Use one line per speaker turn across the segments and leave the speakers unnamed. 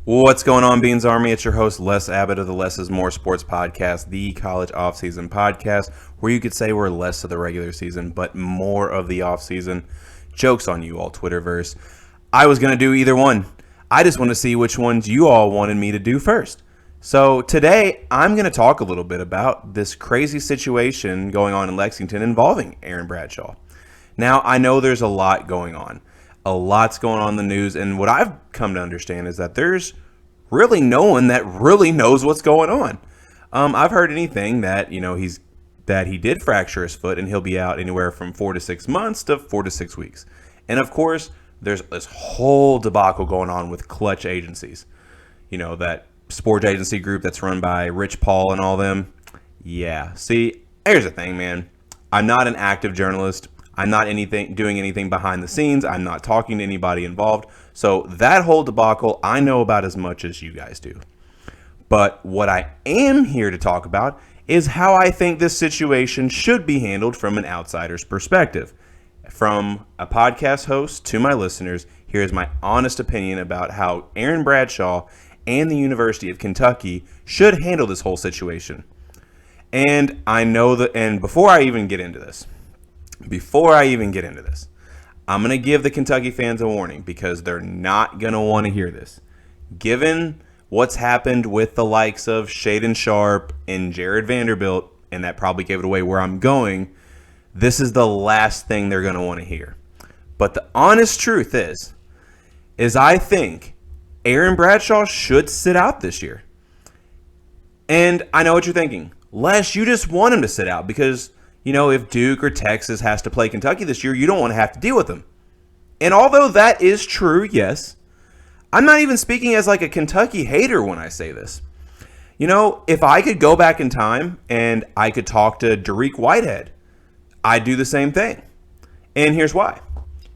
What's going on, Beans Army? It's your host, Les Abbott of the Less is More Sports Podcast, the college offseason podcast, where you could say we're less of the regular season, but more of the offseason. Joke's on you all, Twitterverse. I was going to do either one. I just want to see which ones you all wanted me to do first. So today, I'm going to talk a little bit about this crazy situation going on in Lexington involving Aaron Bradshaw. Now, I know there's a lot going on. A lot's going on in the news, and what I've come to understand is that there's really no one that really knows what's going on. I've heard anything that, he did fracture his foot and he'll be out anywhere from 4 to 6 months to 4 to 6 weeks. And of course, there's this whole debacle going on with Klutch agencies. That sports agency group that's run by Rich Paul and all them. Yeah, see, here's the thing, man. I'm not an active journalist. I'm not doing anything behind the scenes. I'm not talking to anybody involved. So that whole debacle, I know about as much as you guys do. But what I am here to talk about is how I think this situation should be handled from an outsider's perspective. From a podcast host to my listeners, here's my honest opinion about how Aaron Bradshaw and the University of Kentucky should handle this whole situation. And before I even get into this, I'm going to give the Kentucky fans a warning because they're not going to want to hear this. Given what's happened with the likes of Shaden Sharp and Jared Vanderbilt, and that probably gave it away where I'm going, this is the last thing they're going to want to hear. But the honest truth is I think Aaron Bradshaw should sit out this year. And I know what you're thinking. Les, you just want him to sit out because if Duke or Texas has to play Kentucky this year, you don't want to have to deal with them. And although that is true, yes, I'm not even speaking as like a Kentucky hater when I say this. If I could go back in time and I could talk to Dariq Whitehead, I'd do the same thing. And here's why.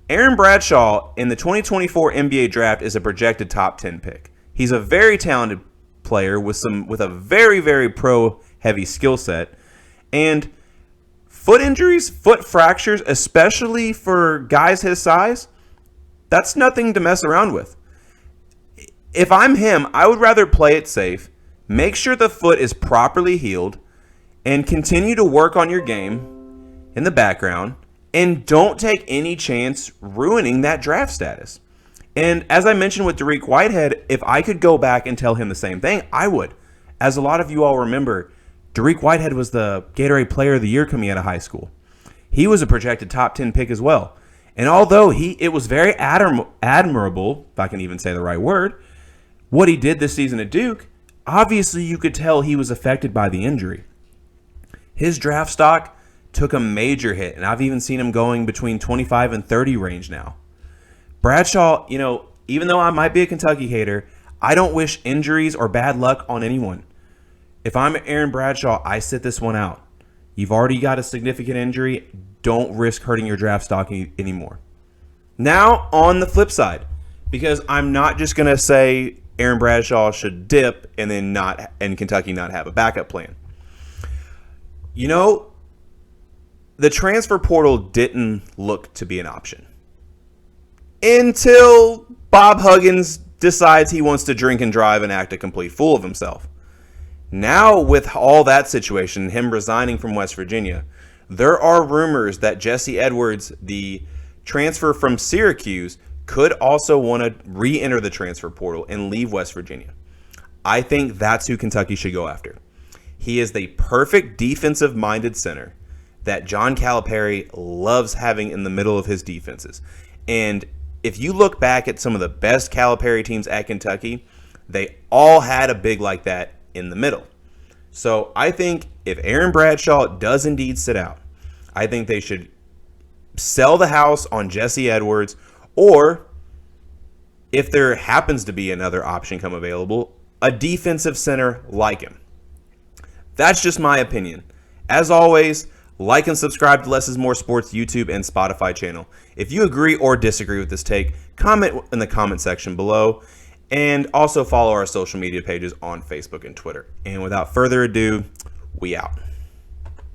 Aaron Bradshaw in the 2024 NBA draft is a projected top 10 pick. He's a very talented player with a very, very pro-heavy skill set. And foot injuries, foot fractures, especially for guys his size, that's nothing to mess around with. If I'm him, I would rather play it safe, make sure the foot is properly healed, and continue to work on your game in the background, and don't take any chance ruining that draft status. And as I mentioned with Dariq Whitehead, if I could go back and tell him the same thing, I would. As a lot of you all remember, Dariq Whitehead was the Gatorade Player of the Year coming out of high school. He was a projected top 10 pick as well. And although it was very admirable, if I can even say the right word, what he did this season at Duke, obviously you could tell he was affected by the injury. His draft stock took a major hit, and I've even seen him going between 25 and 30 range now. Bradshaw, even though I might be a Kentucky hater, I don't wish injuries or bad luck on anyone. If I'm Aaron Bradshaw, I sit this one out. You've already got a significant injury. Don't risk hurting your draft stock anymore. Now, on the flip side, because I'm not just going to say Aaron Bradshaw should dip and then Kentucky not have a backup plan. The transfer portal didn't look to be an option until Bob Huggins decides he wants to drink and drive and act a complete fool of himself. Now, with all that situation, him resigning from West Virginia, there are rumors that Jesse Edwards, the transfer from Syracuse, could also want to re-enter the transfer portal and leave West Virginia. I think that's who Kentucky should go after. He is the perfect defensive-minded center that John Calipari loves having in the middle of his defenses. And if you look back at some of the best Calipari teams at Kentucky, they all had a big like that in the middle. So I think if Aaron Bradshaw does indeed sit out, I think they should sell the house on Jesse Edwards, or if there happens to be another option come available, a defensive center like him. That's just my opinion. As always, like and subscribe to Less is More Sports YouTube and Spotify channel. If you agree or disagree with this take, comment in the comment section below. And also follow our social media pages on Facebook and Twitter. And without further ado, we out.